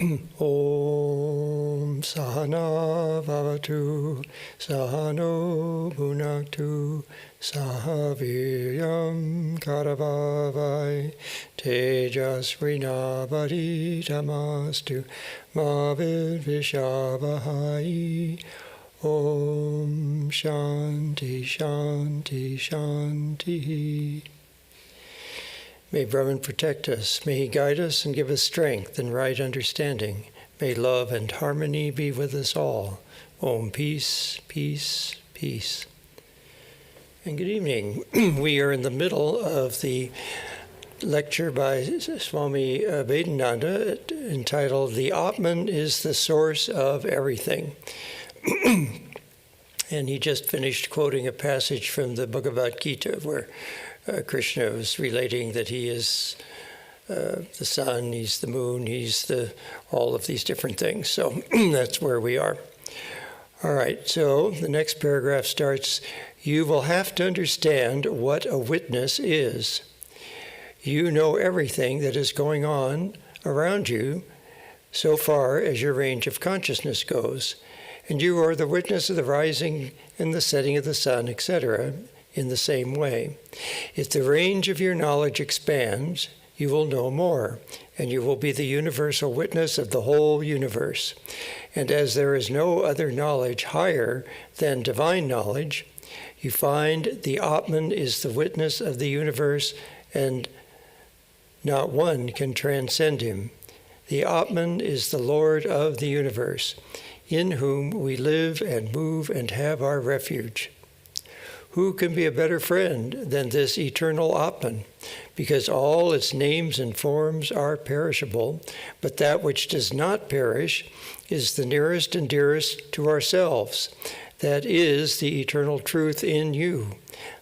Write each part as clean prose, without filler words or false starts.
Om Sahana Bhavatu Sahano Bhunaktu Sahaviryam Karavavai Tejasvinavaditamastu Mavid Vishavahai. Om Shanti Shanti Shanti. May Brahman protect us. May he guide us and give us strength and right understanding. May love and harmony be with us all. Om Peace, Peace, Peace. And good evening. We are in the middle of the lecture by Swami Vedanta entitled "The Atman is the Source of Everything." And he just finished quoting a passage from the Bhagavad Gita where Krishna was relating that he is the sun, he's the moon, he's all of these different things. So that's where we are. All right, so the next paragraph starts, "You will have to understand what a witness is. You know everything that is going on around you so far as your range of consciousness goes, and you are the witness of the rising and the setting of the sun, etc., in the same way. If the range of your knowledge expands, you will know more, and you will be the universal witness of the whole universe. And as there is no other knowledge higher than divine knowledge, you find the Atman is the witness of the universe, and not one can transcend him. The Atman is the Lord of the universe, in whom we live and move and have our refuge. Who can be a better friend than this eternal Atman? Because all its names and forms are perishable, but that which does not perish is the nearest and dearest to ourselves. That is the eternal truth in you,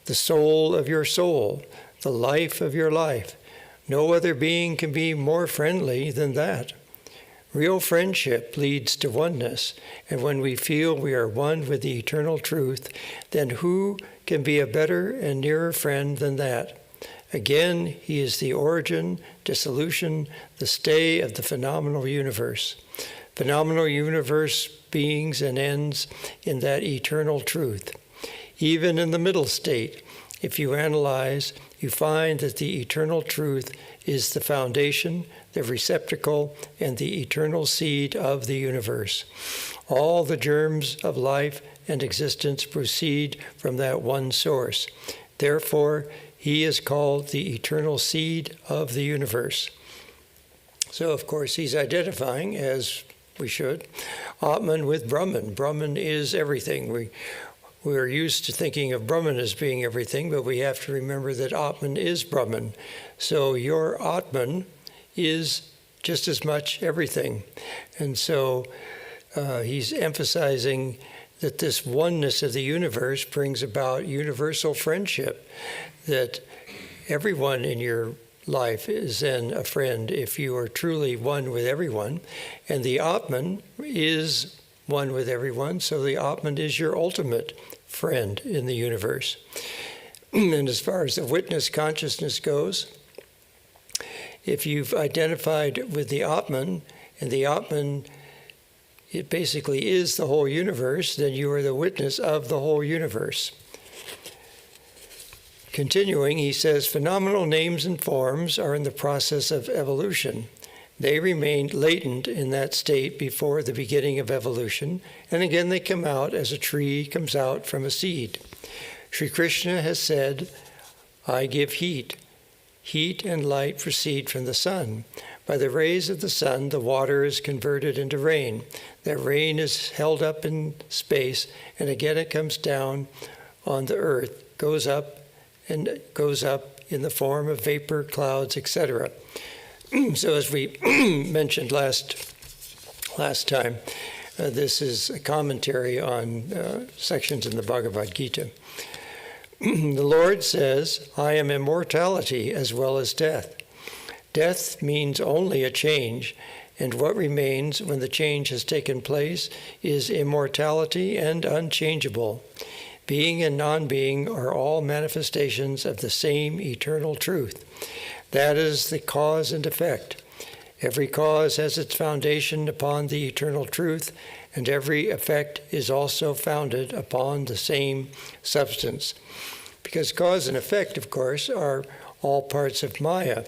the soul of your soul, the life of your life. No other being can be more friendly than that. Real friendship leads to oneness, and when we feel we are one with the eternal truth, then who can be a better and nearer friend than that? Again, he is the origin, dissolution, the stay of the phenomenal universe. Phenomenal universe beings and ends in that eternal truth. Even in the middle state, if you analyze, you find that the eternal truth is the foundation, the receptacle, and the eternal seed of the universe. All the germs of life and existence proceed from that one source. Therefore, he is called the eternal seed of the universe. So, of course, he's identifying, as we should, Atman with Brahman. Brahman is everything. We're used to thinking of Brahman as being everything, but we have to remember that Atman is Brahman. So your Atman is just as much everything. And so he's emphasizing that this oneness of the universe brings about universal friendship, that everyone in your life is then a friend if you are truly one with everyone. And the Atman is one with everyone, so the Atman is your ultimate friend in the universe. And as far as the witness consciousness goes, if you've identified with the Atman, and the Atman, it basically is the whole universe, then you are the witness of the whole universe. Continuing, he says, phenomenal names and forms are in the process of evolution. They remained latent in that state before the beginning of evolution, and again they come out as a tree comes out from a seed. Sri Krishna has said, I give heat. Heat and light proceed from the sun. By the rays of the sun, the water is converted into rain. That rain is held up in space, and again it comes down on the earth, goes up and goes up in the form of vapor, clouds, etc. So as we mentioned last time, this is a commentary on sections in the Bhagavad Gita. The Lord says, I am immortality as well as death. Death means only a change, and what remains when the change has taken place is immortality and unchangeable. Being and non-being are all manifestations of the same eternal truth. That is the cause and effect. Every cause has its foundation upon the eternal truth, and every effect is also founded upon the same substance. Because cause and effect, of course, are all parts of Maya,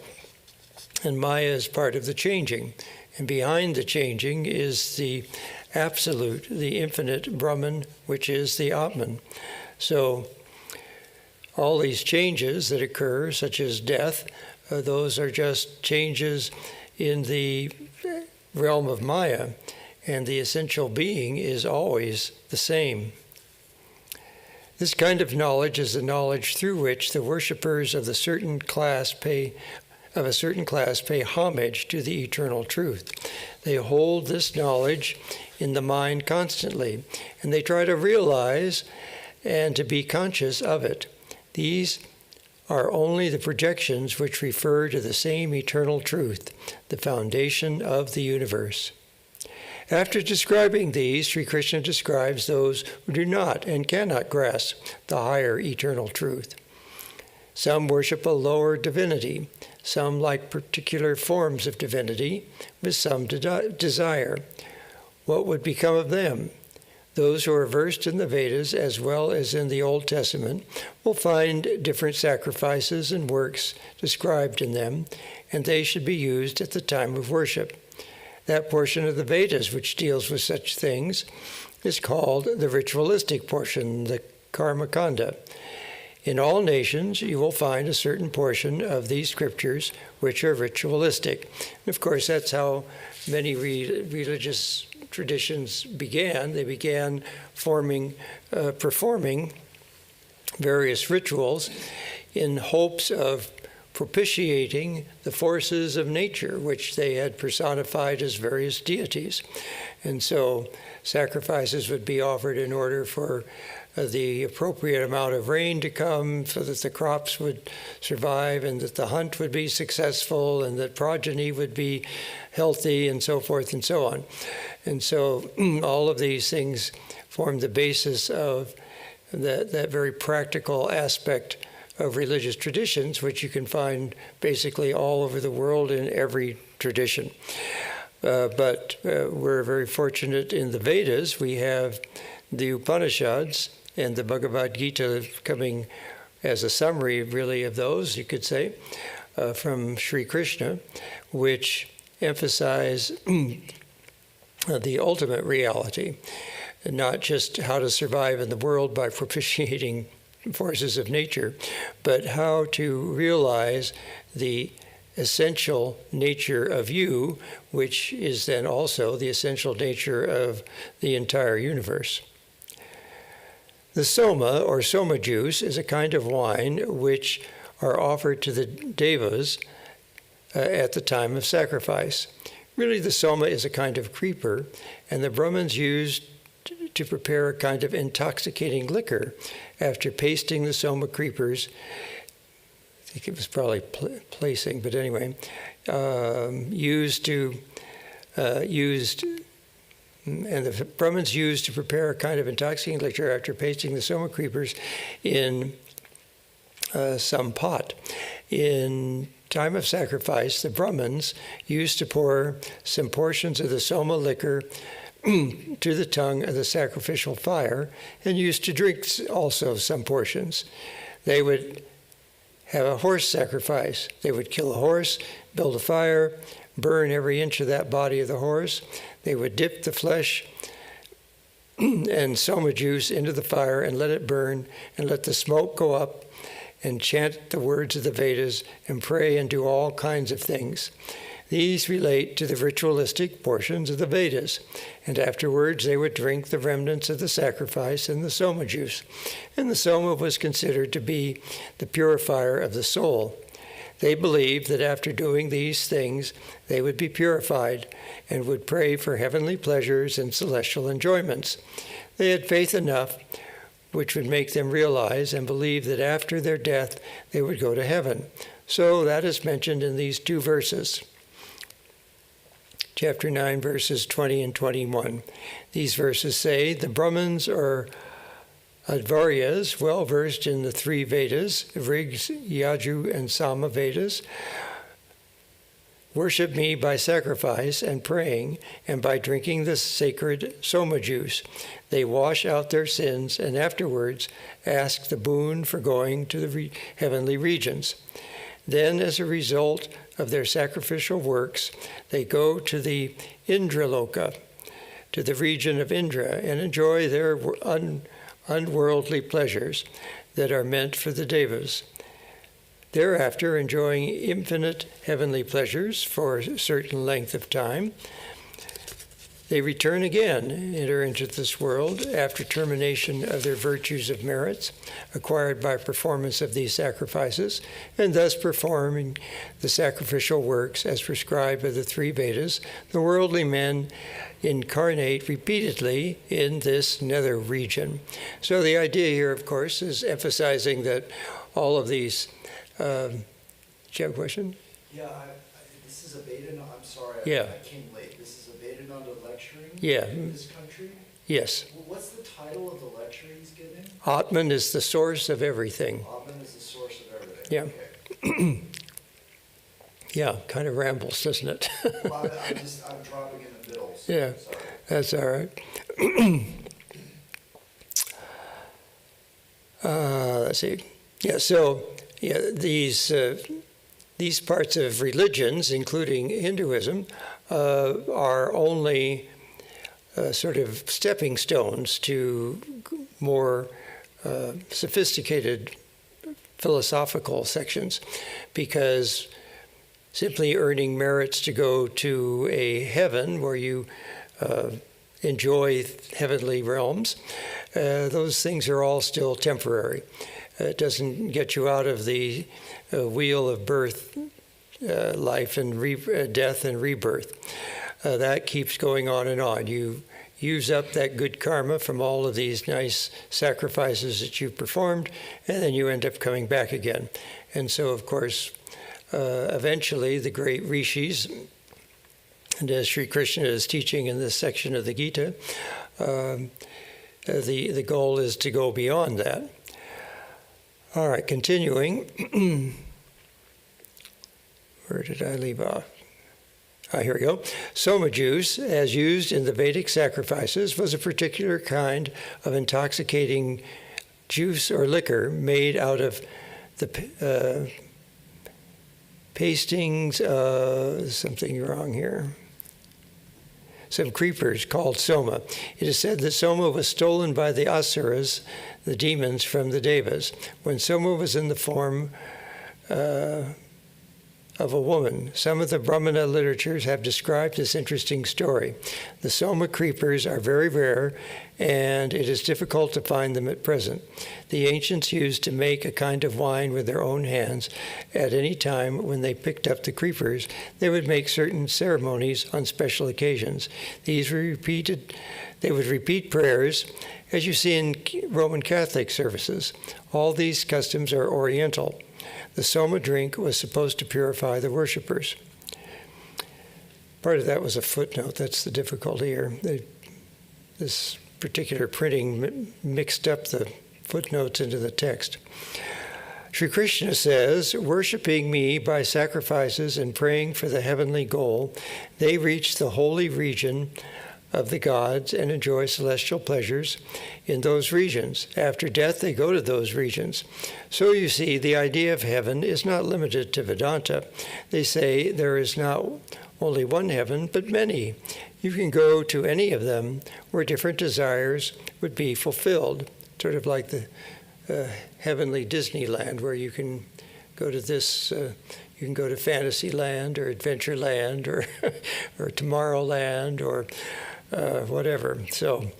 and Maya is part of the changing. And behind the changing is the absolute, the infinite Brahman, which is the Atman. So all these changes that occur, such as death, those are just changes in the realm of Maya, and the essential being is always the same. This kind of knowledge is the knowledge through which the worshippers of a certain class pay homage to the eternal truth. They hold this knowledge in the mind constantly, and they try to realize and to be conscious of it. These are only the projections which refer to the same eternal truth, the foundation of the universe. After describing these, Sri Krishna describes those who do not and cannot grasp the higher eternal truth. Some worship a lower divinity, some like particular forms of divinity, with some desire. What would become of them? Those who are versed in the Vedas as well as in the Old Testament will find different sacrifices and works described in them, and they should be used at the time of worship. That portion of the Vedas which deals with such things is called the ritualistic portion, the Karmakanda. In all nations, you will find a certain portion of these scriptures which are ritualistic. And of course, that's how many religious traditions began. They began performing various rituals in hopes of propitiating the forces of nature, which they had personified as various deities. And so sacrifices would be offered in order for the appropriate amount of rain to come so that the crops would survive and that the hunt would be successful and that progeny would be healthy and so forth and so on. And so all of these things form the basis of that very practical aspect of religious traditions, which you can find basically all over the world in every tradition. But we're very fortunate in the Vedas. We have the Upanishads and the Bhagavad Gita coming as a summary, really, of those, you could say, from Sri Krishna, which emphasize the ultimate reality, not just how to survive in the world by propitiating forces of nature, but how to realize the essential nature of you, which is then also the essential nature of the entire universe. The soma, or soma juice, is a kind of wine which are offered to the devas at the time of sacrifice. Really, the soma is a kind of creeper, and the Brahmins used to prepare a kind of intoxicating liquor after pasting the soma creepers. I think it was probably placing, but anyway, and the Brahmins used to prepare a kind of intoxicating liquor after pasting the soma creepers in some pot. In time of sacrifice, the Brahmins used to pour some portions of the soma liquor to the tongue of the sacrificial fire, and used to drink also some portions. They would have a horse sacrifice. They would kill a horse, build a fire, burn every inch of that body of the horse. They would dip the flesh and soma juice into the fire and let it burn and let the smoke go up and chant the words of the Vedas and pray and do all kinds of things. These relate to the ritualistic portions of the Vedas, and afterwards they would drink the remnants of the sacrifice and the soma juice. And the soma was considered to be the purifier of the soul. They believed that after doing these things, they would be purified and would pray for heavenly pleasures and celestial enjoyments. They had faith enough which would make them realize and believe that after their death they would go to heaven. So that is mentioned in these two verses. Chapter 9, verses 20 and 21. These verses say, the Brahmins or Advaryas, well versed in the three Vedas, Rigs, Yaju, and Sama Vedas, worship me by sacrifice and praying, and by drinking the sacred soma juice. They wash out their sins and afterwards ask the boon for going to the heavenly regions. Then, as a result of their sacrificial works, they go to the Indraloka, to the region of Indra, and enjoy their unworldly pleasures that are meant for the devas. Thereafter, enjoying infinite heavenly pleasures for a certain length of time, they return again, enter into this world after termination of their virtues of merits acquired by performance of these sacrifices, and thus performing the sacrificial works as prescribed by the three Vedas. The worldly men incarnate repeatedly in this nether region. So the idea here, of course, is emphasizing that all of these. Do you have a question? Yeah, this is a Vedanta. I'm sorry, yeah. I came late. This is a Vedanta lecturing in this country? Yes. Well, what's the title of the lecture he's giving? Atman is the source of everything. Atman is the source of everything. Yeah. Okay. Yeah, kind of rambles, doesn't it? Well, I'm dropping in the middle. So Yeah, sorry. that's all right. Let's see. Yeah, so these parts of religions, including Hinduism, are only sort of stepping stones to more sophisticated philosophical sections, because simply earning merits to go to a heaven where you enjoy heavenly realms, those things are all still temporary. It doesn't get you out of the wheel of birth, life, and death and rebirth. That keeps going on and on. You use up that good karma from all of these nice sacrifices that you've performed, and then you end up coming back again. And so, of course, eventually the great rishis, and as Sri Krishna is teaching in this section of the Gita, the goal is to go beyond that. All right, continuing. Where did I leave off? Here we go. Soma juice, as used in the Vedic sacrifices, was a particular kind of intoxicating juice or liquor made out of the pastings, something wrong here. Some creepers called soma. It is said that soma was stolen by the asuras, the demons, from the devas. When soma was in the form of a woman, some of the Brahmana literatures have described this interesting story. The soma creepers are very rare, and it is difficult to find them at present. The ancients used to make a kind of wine with their own hands. At any time when they picked up the creepers, they would make certain ceremonies on special occasions. These were repeated. They would repeat prayers, as you see in Roman Catholic services. All these customs are Oriental. The soma drink was supposed to purify the worshippers. Part of that was a footnote. That's the difficulty here. This particular printing mixed up the footnotes into the text. Sri Krishna says, worshipping me by sacrifices and praying for the heavenly goal, they reach the holy region of the gods and enjoy celestial pleasures in those regions. After death, they go to those regions. So you see, the idea of heaven is not limited to Vedanta. They say there is not only one heaven, but many. You can go to any of them where different desires would be fulfilled, sort of like the heavenly Disneyland, where you can go to this, you can go to Fantasyland or Adventureland or Tomorrowland or whatever. So,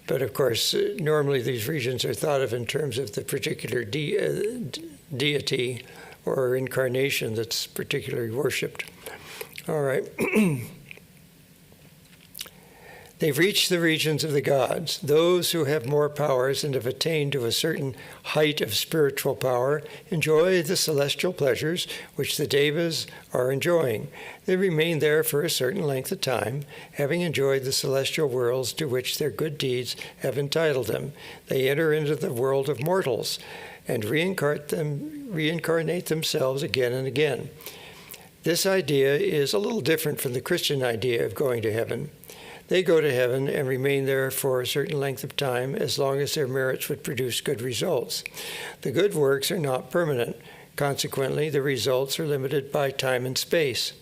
but of course, normally these regions are thought of in terms of the particular deity or incarnation that's particularly worshipped. All right. They've reached the regions of the gods. Those who have more powers and have attained to a certain height of spiritual power enjoy the celestial pleasures which the devas are enjoying. They remain there for a certain length of time, having enjoyed the celestial worlds to which their good deeds have entitled them. They enter into the world of mortals and reincarnate themselves again and again. This idea is a little different from the Christian idea of going to heaven. They go to heaven and remain there for a certain length of time as long as their merits would produce good results. The good works are not permanent. Consequently, the results are limited by time and space.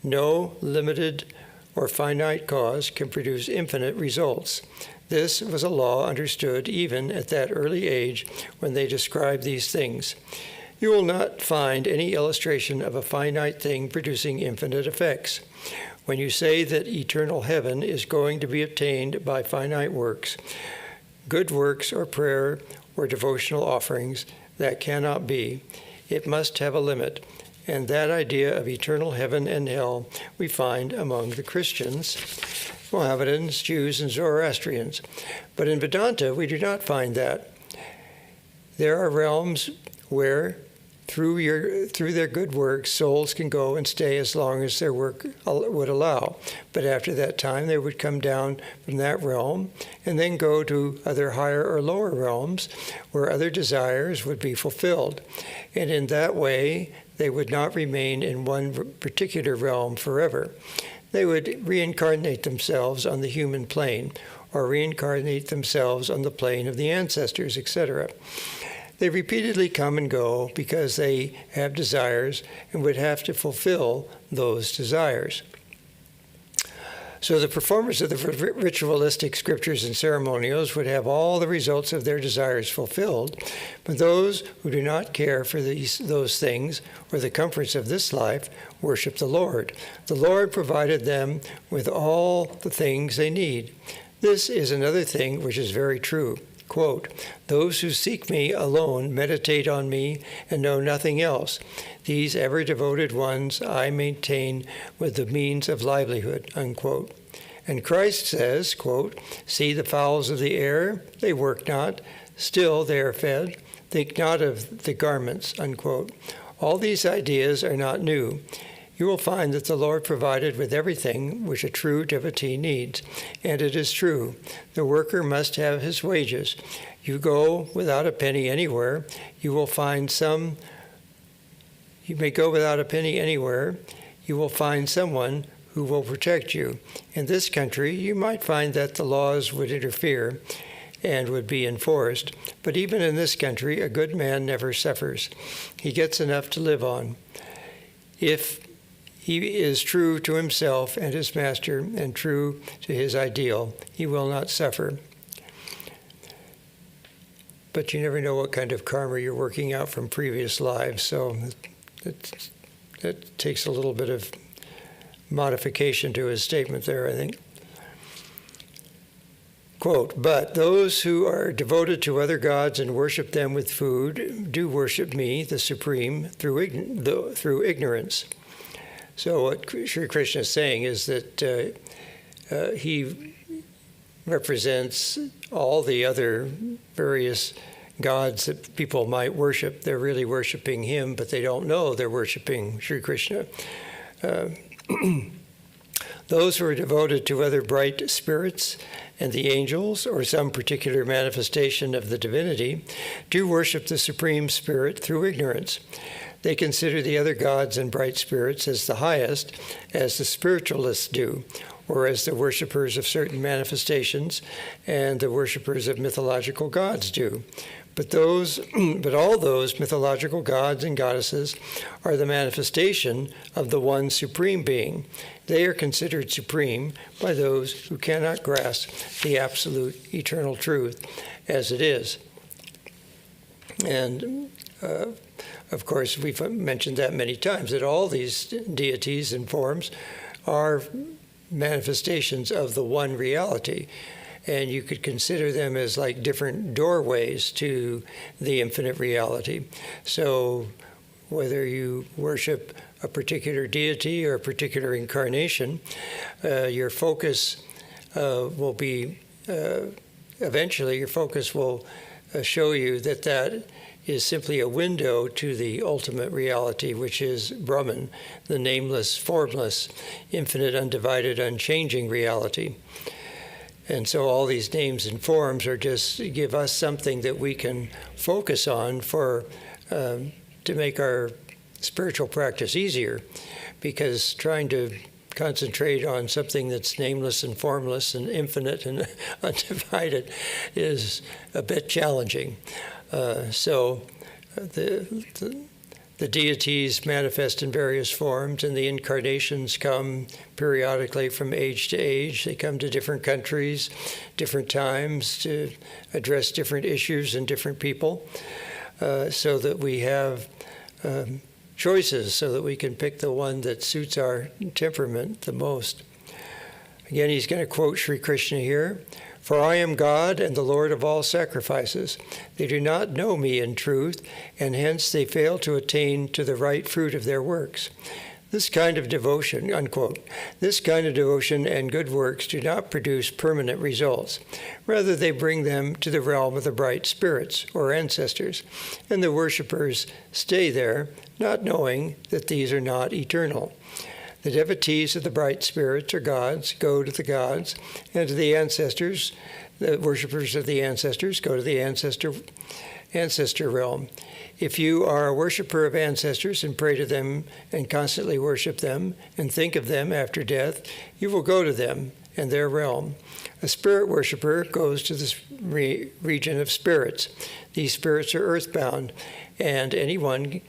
No limited or finite cause can produce infinite results. This was a law understood even at that early age when they described these things. You will not find any illustration of a finite thing producing infinite effects. When you say that eternal heaven is going to be obtained by finite works, good works or prayer or devotional offerings, that cannot be. It must have a limit. And that idea of eternal heaven and hell we find among the Christians, Mohammedans, Jews, and Zoroastrians. But in Vedanta, we do not find that. There are realms where, through their good works, souls can go and stay as long as their work would allow. But after that time, they would come down from that realm and then go to other higher or lower realms where other desires would be fulfilled. And in that way, they would not remain in one particular realm forever. They would reincarnate themselves on the human plane, or reincarnate themselves on the plane of the ancestors, etc. They repeatedly come and go because they have desires and would have to fulfill those desires. So the performers of the ritualistic scriptures and ceremonials would have all the results of their desires fulfilled, but those who do not care for those things or the comforts of this life worship the Lord. The Lord provided them with all the things they need. This is another thing which is very true. Quote, "Those who seek me alone meditate on me and know nothing else. These ever-devoted ones I maintain with the means of livelihood," unquote. And Christ says, quote, "See the fowls of the air, they work not, still they are fed. Think not of the garments," unquote. All these ideas are not new. You will find that the Lord provided with everything which a true devotee needs. And it is true. The worker must have his wages. You go without a penny anywhere, you will find some. You may go without a penny anywhere, you will find someone who will protect you. In this country, you might find that the laws would interfere and would be enforced. But even in this country, a good man never suffers. He gets enough to live on. If he is true to himself and his master and true to his ideal, he will not suffer. But you never know what kind of karma you're working out from previous lives, so that takes a little bit of modification to his statement there, I think. Quote, "But those who are devoted to other gods and worship them with food do worship me, the Supreme, through ignorance." So what Sri Krishna is saying is that he represents all the other various gods that people might worship. They're really worshiping him, but they don't know they're worshiping Sri Krishna. Those who are devoted to other bright spirits and the angels, or some particular manifestation of the divinity, do worship the Supreme Spirit through ignorance. They consider the other gods and bright spirits as the highest, as the spiritualists do, or as the worshippers of certain manifestations and the worshippers of mythological gods do. But all those mythological gods and goddesses are the manifestation of the one supreme being. They are considered supreme by those who cannot grasp the absolute eternal truth as it is. And of course, we've mentioned that many times, that all these deities and forms are manifestations of the one reality. And you could consider them as like different doorways to the infinite reality. So whether you worship a particular deity or a particular incarnation, your focus will be, eventually your focus will show you that that is simply a window to the ultimate reality, which is Brahman, the nameless, formless, infinite, undivided, unchanging reality. And so all these names and forms are just give us something that we can focus on to make our spiritual practice easier. because trying to concentrate on something that's nameless and formless and infinite and undivided is a bit challenging. So the deities manifest in various forms, and the incarnations come periodically from age to age. They come to different countries, different times, to address different issues and different people, so that we have choices, so that we can pick the one that suits our temperament the most. Again, he's going to quote Sri Krishna here. For I am God and the Lord of all sacrifices. They do not know me in truth, and hence they fail to attain to the right fruit of their works. This kind of devotion, unquote, this kind of devotion and good works do not produce permanent results. Rather, they bring them to the realm of the bright spirits, or ancestors, and the worshippers stay there, not knowing that these are not eternal. The devotees of the bright spirits, or gods, go to the gods, and to the ancestors, the worshippers of the ancestors, go to the ancestor realm. If you are a worshipper of ancestors and pray to them and constantly worship them and think of them after death, you will go to them and their realm. A spirit worshipper goes to the region of spirits. These spirits are earthbound, and anyone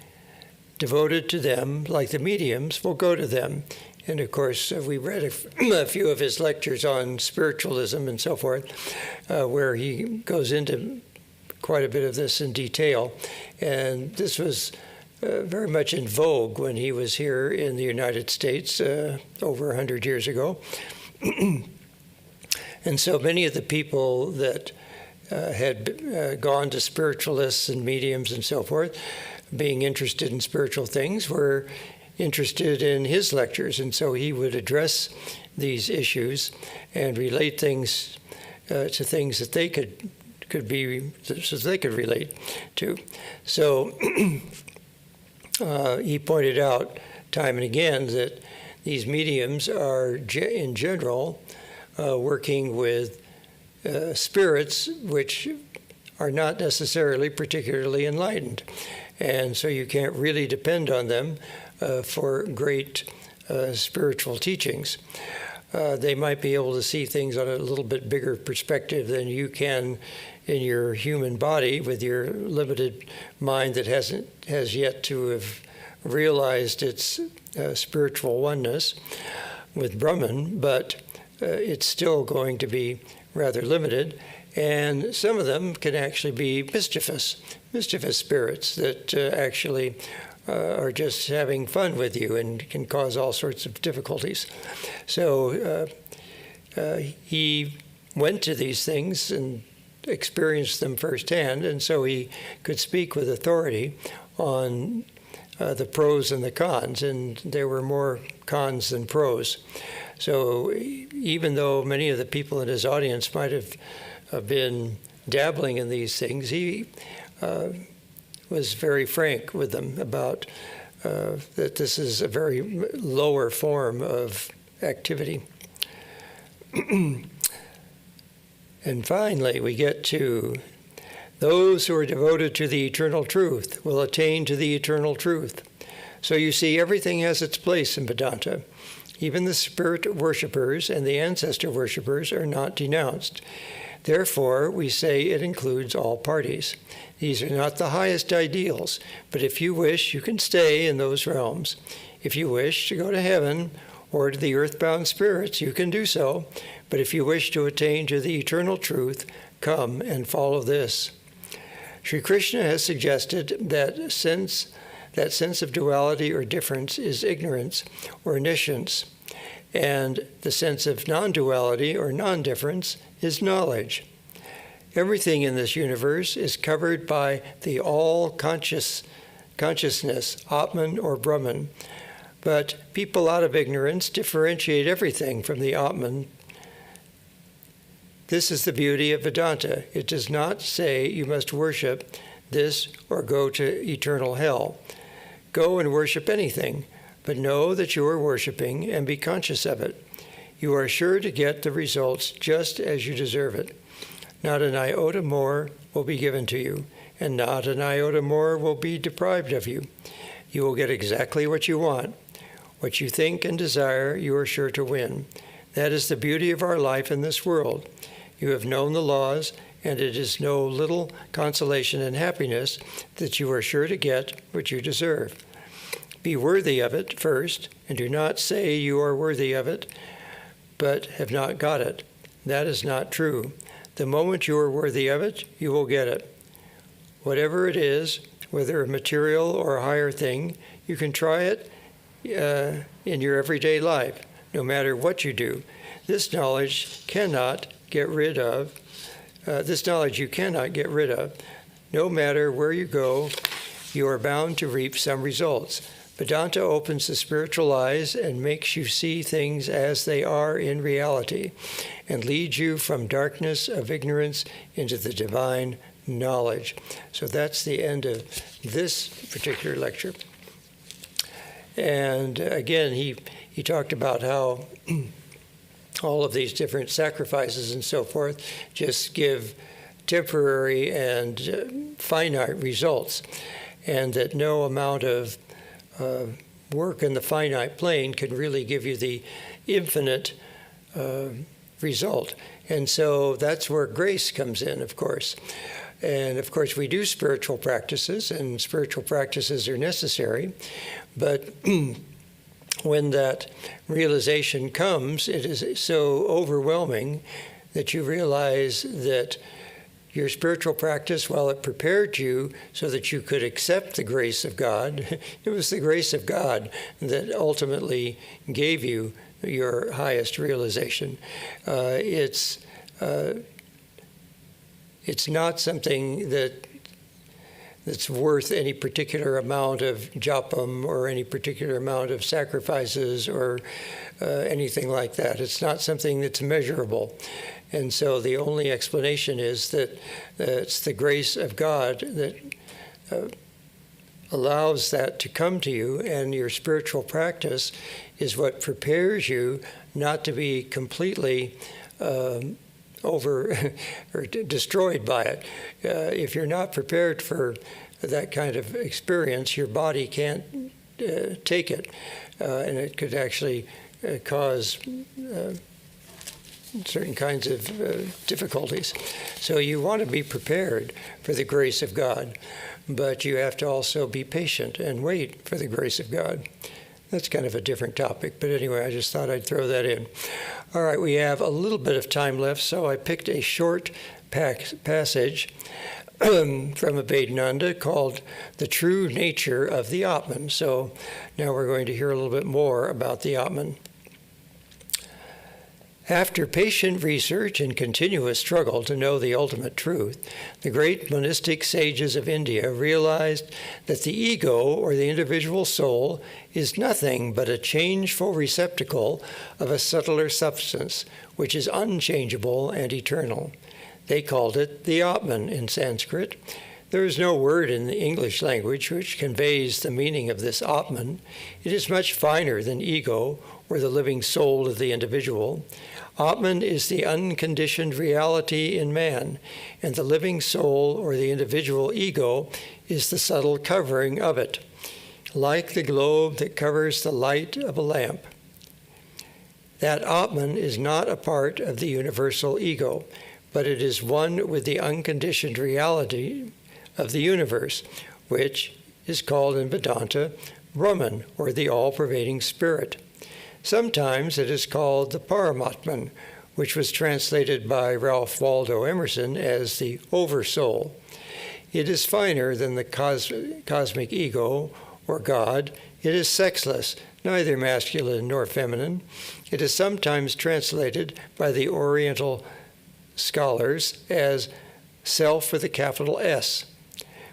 devoted to them, like the mediums, will go to them. And of course, we read a few of his lectures on spiritualism and so forth, where he goes into quite a bit of this in detail. And this was very much in vogue when he was here in the United States over 100 years ago. And so many of the people that had gone to spiritualists and mediums and so forth, being interested in spiritual things, were interested in his lectures, and so he would address these issues and relate things to things that they could be, so they could relate to. So he pointed out time and again that these mediums are, in general, working with spirits which are not necessarily particularly enlightened. And so you can't really depend on them for great spiritual teachings. They might be able to see things on a little bit bigger perspective than you can in your human body with your limited mind that has yet to have realized its spiritual oneness with Brahman, but it's still going to be rather limited. And some of them can actually be mischievous spirits that actually are just having fun with you and can cause all sorts of difficulties. So he went to these things and experienced them firsthand, and so he could speak with authority on the pros and the cons, and there were more cons than pros. So even though many of the people in his audience might have been dabbling in these things, he was very frank with them about that this is a very lower form of activity. And finally, we get to those who are devoted to the eternal truth will attain to the eternal truth. So you see, everything has its place in Vedanta. Even the spirit worshippers and the ancestor worshippers are not denounced. Therefore, we say it includes all parties. These are not the highest ideals, but if you wish, you can stay in those realms. If you wish to go to heaven or to the earthbound spirits, you can do so. But if you wish to attain to the eternal truth, come and follow this. Sri Krishna has suggested that sense of duality or difference is ignorance or omniscience, and the sense of non-duality or non-difference is knowledge. Everything in this universe is covered by the all-consciousness, Atman or Brahman. But people out of ignorance differentiate everything from the Atman. This is the beauty of Vedanta. It does not say you must worship this or go to eternal hell. Go and worship anything, but know that you are worshiping and be conscious of it. You are sure to get the results just as you deserve it. Not an iota more will be given to you, and not an iota more will be deprived of you. You will get exactly what you want. What you think and desire, you are sure to win. That is the beauty of our life in this world. You have known the laws, and it is no little consolation and happiness that you are sure to get what you deserve. Be worthy of it first, and do not say you are worthy of it, but have not got it. That is not true. The moment you are worthy of it, you will get it. Whatever it is, whether a material or a higher thing, you can try it in your everyday life, no matter what you do. This knowledge cannot get rid of. This knowledge you cannot get rid of. No matter where you go, you are bound to reap some results. Vedanta opens the spiritual eyes and makes you see things as they are in reality, and leads you from darkness of ignorance into the divine knowledge. So that's the end of this particular lecture. And again, he talked about how all of these different sacrifices and so forth just give temporary and finite results, and that no amount of work in the finite plane can really give you the infinite result. And so that's where grace comes in, of course. And of course, we do spiritual practices, and spiritual practices are necessary. But when that realization comes, it is so overwhelming that you realize that your spiritual practice, while it prepared you so that you could accept the grace of God, it was the grace of God that ultimately gave you your highest realization. It's not something that's worth any particular amount of japam or any particular amount of sacrifices or anything like that. It's not something that's measurable. And so the only explanation is that it's the grace of God that allows that to come to you, and your spiritual practice is what prepares you not to be completely over or destroyed by it. If you're not prepared for that kind of experience, your body can't take it, and it could actually cause certain kinds of difficulties. So you want to be prepared for the grace of God, but you have to also be patient and wait for the grace of God. That's kind of a different topic, but anyway, I just thought I'd throw that in. All right, we have a little bit of time left, so I picked a short passage from Atmavidyananda called The True Nature of the Atman. So now we're going to hear a little bit more about the Atman. After patient research and continuous struggle to know the ultimate truth, the great monistic sages of India realized that the ego, or the individual soul, is nothing but a changeful receptacle of a subtler substance, which is unchangeable and eternal. They called it the Atman in Sanskrit. There is no word in the English language which conveys the meaning of this Atman. It is much finer than ego, or the living soul of the individual. Atman is the unconditioned reality in man, and the living soul, or the individual ego, is the subtle covering of it, like the globe that covers the light of a lamp. That Atman is not a part of the universal ego, but it is one with the unconditioned reality of the universe, which is called in Vedanta Brahman, or the all-pervading spirit. Sometimes it is called the Paramatman, which was translated by Ralph Waldo Emerson as the Oversoul. It is finer than the cosmic ego, or God. It is sexless, neither masculine nor feminine. It is sometimes translated by the Oriental scholars as self with a capital S.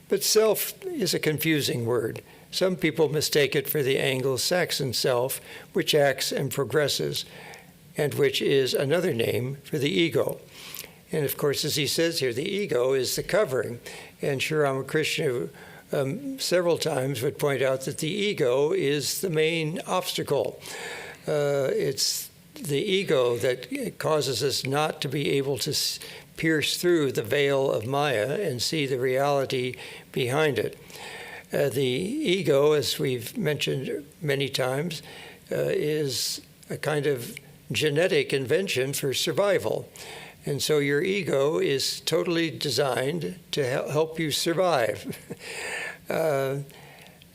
But self is a confusing word. Some people mistake it for the Anglo-Saxon self, which acts and progresses, and which is another name for the ego. And of course, as he says here, the ego is the covering. And Sri Ramakrishna several times would point out that the ego is the main obstacle. It's the ego that causes us not to be able to pierce through the veil of Maya and see the reality behind it. The ego, as we've mentioned many times, is a kind of genetic invention for survival. And so your ego is totally designed to help you survive.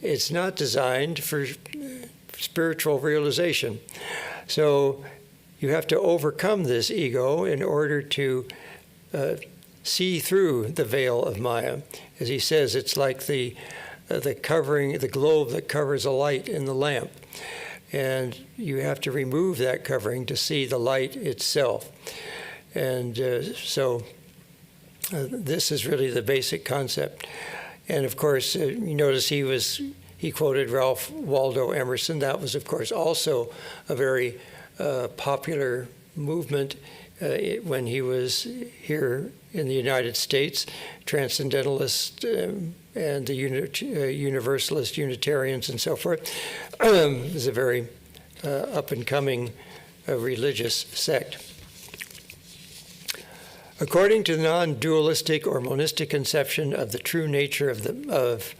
It's not designed for spiritual realization. So you have to overcome this ego in order to see through the veil of Maya. As he says, it's like the covering, the globe that covers a light in the lamp. And you have to remove that covering to see the light itself. And so this is really the basic concept. And of course, you notice he quoted Ralph Waldo Emerson. That was, of course, also a very popular movement when he was here in the United States. Transcendentalist and the Universalist Unitarians and so forth. It was a very up-and-coming religious sect. According to the non-dualistic or monistic conception of the true nature of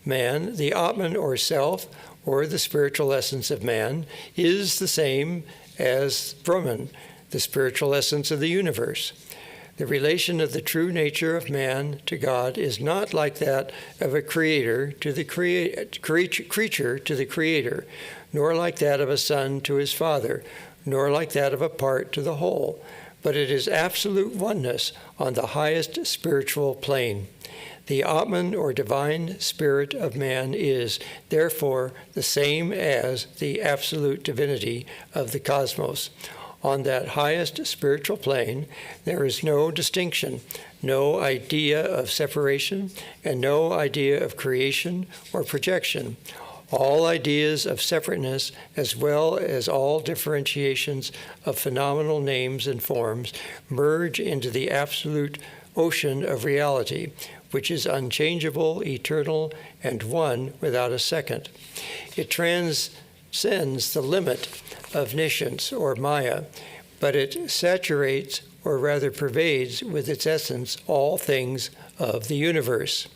man, the Atman or self, or the spiritual essence of man, is the same as Brahman, the spiritual essence of the universe. The relation of the true nature of man to God is not like that of a creator to the creature to the creator, nor like that of a son to his father, nor like that of a part to the whole, but it is absolute oneness on the highest spiritual plane. The Atman, or divine spirit of man, is, therefore, the same as the absolute divinity of the cosmos. On that highest spiritual plane, there is no distinction, no idea of separation, and no idea of creation or projection. All ideas of separateness, as well as all differentiations of phenomenal names and forms, merge into the absolute ocean of reality, which is unchangeable, eternal, and one without a second. It transcends the limit of niscience or Maya, but it saturates, or rather pervades with its essence, all things of the universe.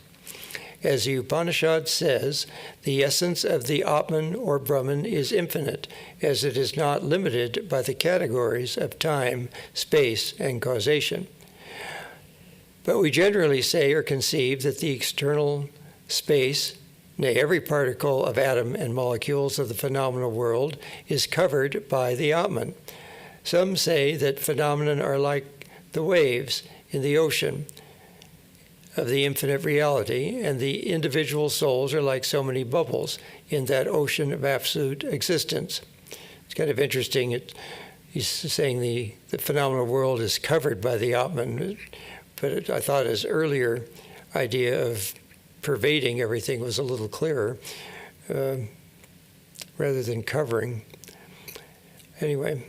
As the Upanishad says, the essence of the Atman or Brahman is infinite, as it is not limited by the categories of time, space, and causation. But we generally say or conceive that the external space, nay, every particle of atom and molecules of the phenomenal world, is covered by the Atman. Some say that phenomena are like the waves in the ocean of the infinite reality, and the individual souls are like so many bubbles in that ocean of absolute existence. It's kind of interesting. He's saying the phenomenal world is covered by the Atman, but I thought his earlier idea of pervading everything was a little clearer, rather than covering. Anyway.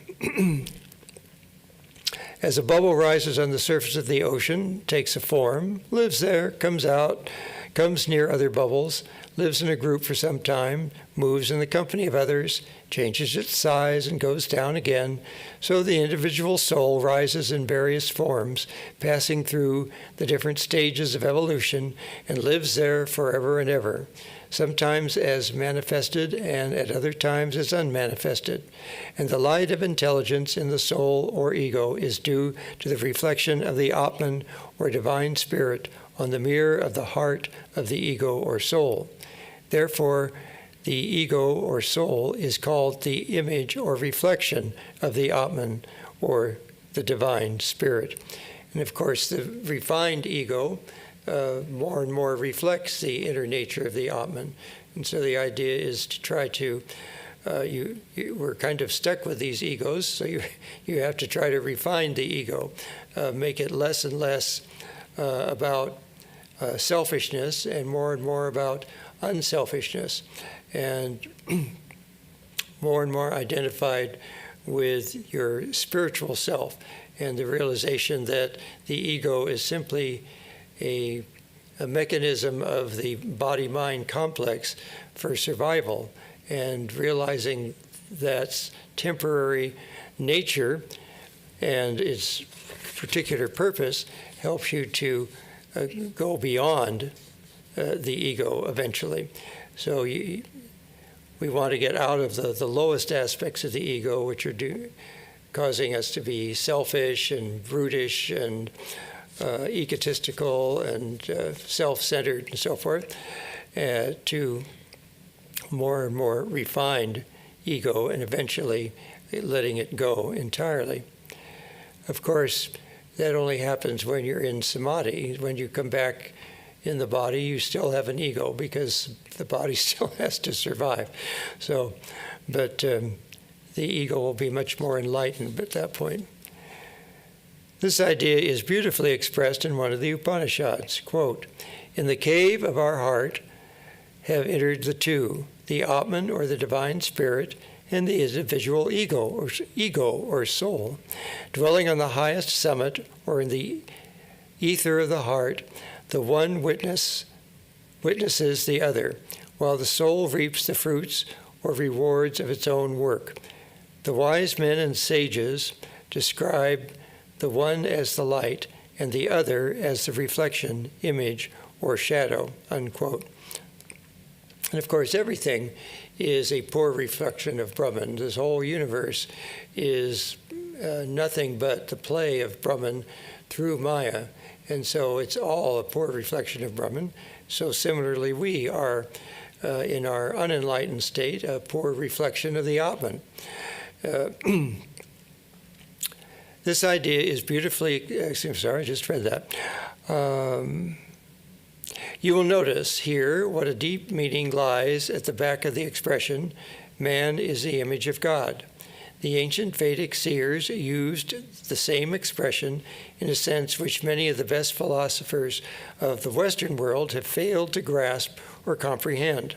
As a bubble rises on the surface of the ocean, takes a form, lives there, comes out, comes near other bubbles, lives in a group for some time, moves in the company of others, changes its size and goes down again, so the individual soul rises in various forms, passing through the different stages of evolution, and lives there forever and ever, sometimes as manifested and at other times as unmanifested. And the light of intelligence in the soul or ego is due to the reflection of the Atman or divine spirit on the mirror of the heart of the ego or soul. Therefore, the ego or soul is called the image or reflection of the Atman or the divine spirit. And of course, the refined ego more and more reflects the inner nature of the Atman. And so the idea is to try to, we're kind of stuck with these egos, so you have to try to refine the ego, make it less and less about selfishness and more about unselfishness, and more and more identified with your spiritual self, and the realization that the ego is simply a mechanism of the body-mind complex for survival, and realizing that's temporary nature and its particular purpose helps you to go beyond the ego eventually. So we want to get out of the lowest aspects of the ego, which are causing us to be selfish and brutish and egotistical and self-centered and so forth, to more and more refined ego, and eventually letting it go entirely. Of course, that only happens when you're in samadhi. When you come back in the body, you still have an ego because the body still has to survive. So, but the ego will be much more enlightened at that point. This idea is beautifully expressed in one of the Upanishads. Quote, "In the cave of our heart have entered the two, the Atman, or the divine spirit, and the individual ego or soul. Dwelling on the highest summit, or in the ether of the heart, the one witnesses the other, while the soul reaps the fruits or rewards of its own work. The wise men and sages describe the one as the light and the other as the reflection, image, or shadow," unquote. And of course, everything is a poor reflection of Brahman. This whole universe is nothing but the play of Brahman through Maya. And so it's all a poor reflection of Brahman. So similarly, we are, in our unenlightened state, a poor reflection of the Atman. This idea is beautifully, sorry, I just read that. You will notice here what a deep meaning lies at the back of the expression, "Man is the image of God." The ancient Vedic seers used the same expression in a sense which many of the best philosophers of the Western world have failed to grasp or comprehend.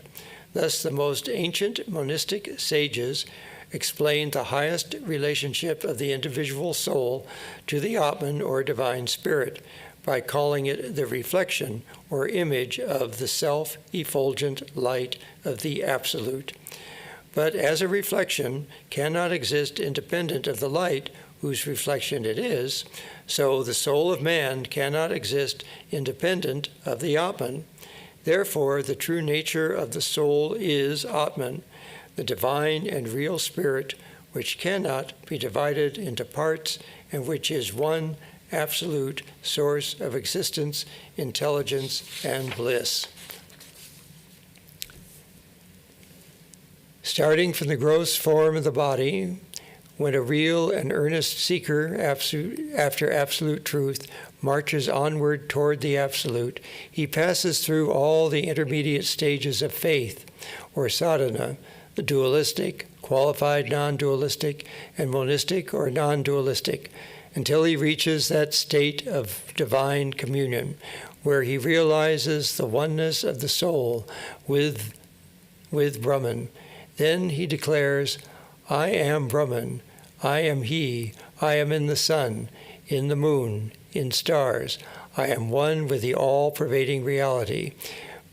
Thus, the most ancient monistic sages explained the highest relationship of the individual soul to the Atman or divine spirit by calling it the reflection or image of the self-effulgent light of the Absolute. But as a reflection cannot exist independent of the light whose reflection it is, so the soul of man cannot exist independent of the Atman. Therefore, the true nature of the soul is Atman, the divine and real spirit, which cannot be divided into parts and which is one absolute source of existence, intelligence, and bliss. Starting from the gross form of the body, when a real and earnest seeker after absolute truth marches onward toward the Absolute, he passes through all the intermediate stages of faith, or sadhana, the dualistic, qualified non-dualistic, and monistic or non-dualistic, until he reaches that state of divine communion, where he realizes the oneness of the soul with Brahman. Then he declares, "I am Brahman, I am he, I am in the sun, in the moon, in stars, I am one with the all-pervading reality."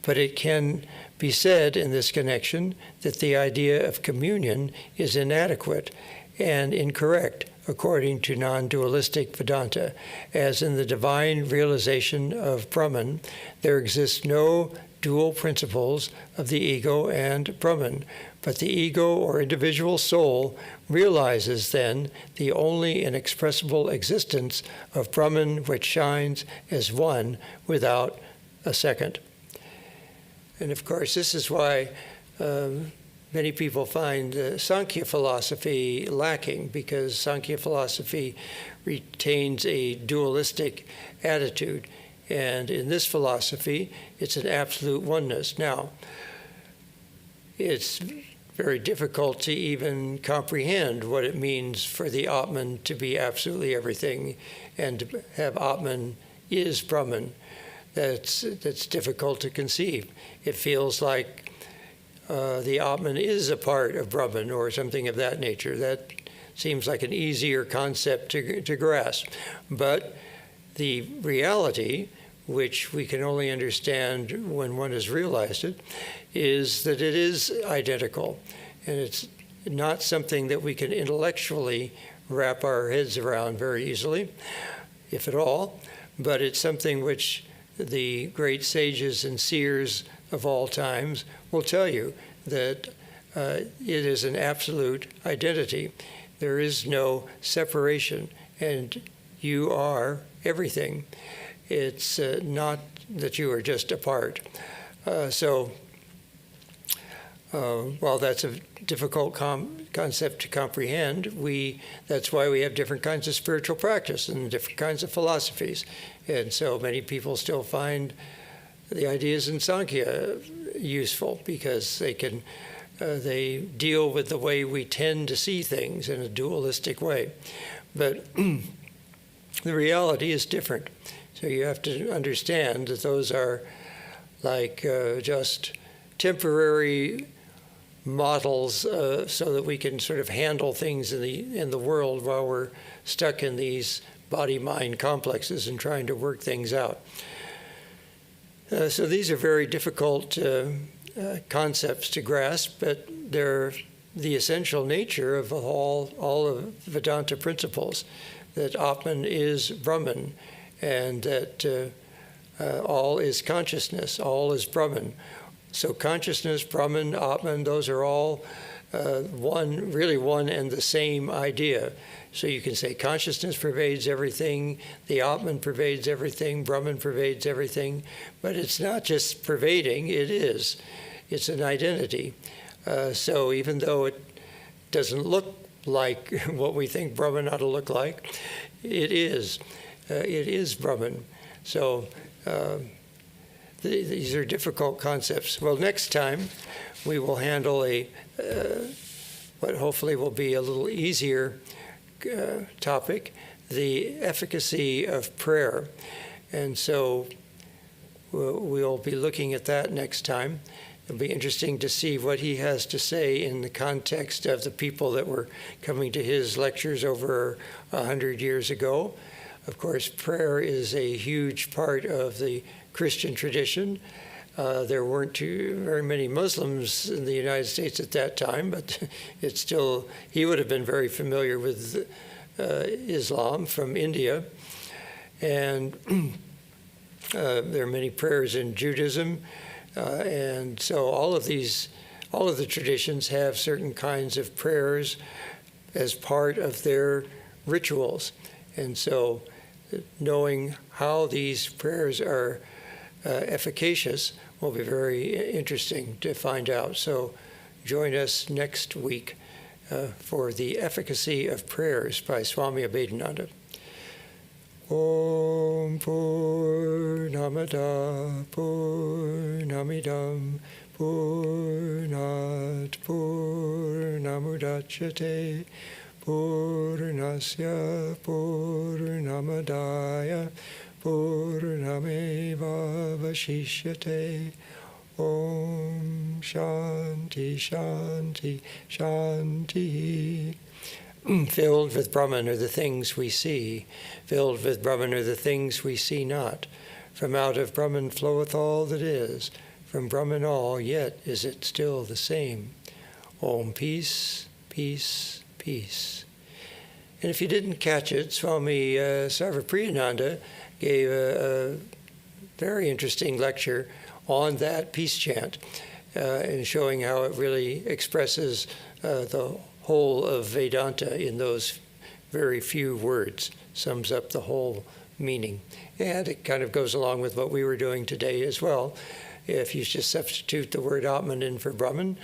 But it can be said in this connection that the idea of communion is inadequate and incorrect according to non-dualistic Vedanta, as in the divine realization of Brahman, there exists no dual principles of the ego and Brahman, but the ego or individual soul realizes then the only inexpressible existence of Brahman, which shines as one without a second. And of course, this is why many people find Sankhya philosophy lacking, because Sankhya philosophy retains a dualistic attitude. And in this philosophy, it's an absolute oneness. Now, it's very difficult to even comprehend what it means for the Atman to be absolutely everything and to have Atman is Brahman. That's difficult to conceive. It feels like the Atman is a part of Brahman or something of that nature. That seems like an easier concept to grasp. But the reality, which we can only understand when one has realized it, is that it is identical. And it's not something that we can intellectually wrap our heads around very easily, if at all, but it's something which the great sages and seers of all times will tell you, that it is an absolute identity. There is no separation, and you are everything. It's not that you are just a part. While that's a difficult concept to comprehend, that's why we have different kinds of spiritual practice and different kinds of philosophies. And so many people still find the ideas in Sankhya useful because they deal with the way we tend to see things in a dualistic way. But the reality is different. So you have to understand that those are like just temporary models so that we can sort of handle things in the world while we're stuck in these body-mind complexes and trying to work things out. So these are very difficult concepts to grasp, but they're the essential nature of all of Vedanta principles, that Atman is Brahman, and that all is consciousness, all is Brahman. So consciousness, Brahman, Atman, those are all one and the same idea. So you can say consciousness pervades everything, the Atman pervades everything, Brahman pervades everything, but it's not just pervading, it is. It's an identity. So even though it doesn't look like what we think Brahman ought to look like, it is. It is Brahman. So these are difficult concepts. Well, next time we will handle what hopefully will be a little easier topic, the efficacy of prayer. And so we'll be looking at that next time. It'll be interesting to see what he has to say in the context of the people that were coming to his lectures over 100 years ago. Of course, prayer is a huge part of the Christian tradition. There weren't very many Muslims in the United States at that time, but he would have been very familiar with Islam from India. And there are many prayers in Judaism. And so all of the traditions have certain kinds of prayers as part of their rituals. And so knowing how these prayers are efficacious will be very interesting to find out. So join us next week for The Efficacy of Prayers by Swami Atmavidyananda. Om Purnamada Purnamidam Purnat Purnamudachyate Purnasya Purnamadaya Purnameva Vashishyate. Om Shanti Shanti Shanti. Filled with Brahman are the things we see. Filled with Brahman are the things we see not. From out of Brahman floweth all that is. From Brahman all, yet is it still the same. Om, peace, peace, peace. And if you didn't catch it, Swami Sarvapriyananda gave a very interesting lecture on that peace chant, and showing how it really expresses the whole of Vedanta in those very few words, sums up the whole meaning. And it kind of goes along with what we were doing today as well. If you just substitute the word Atman in for Brahman,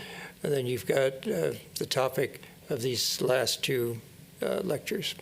and then you've got the topic of these last two lectures.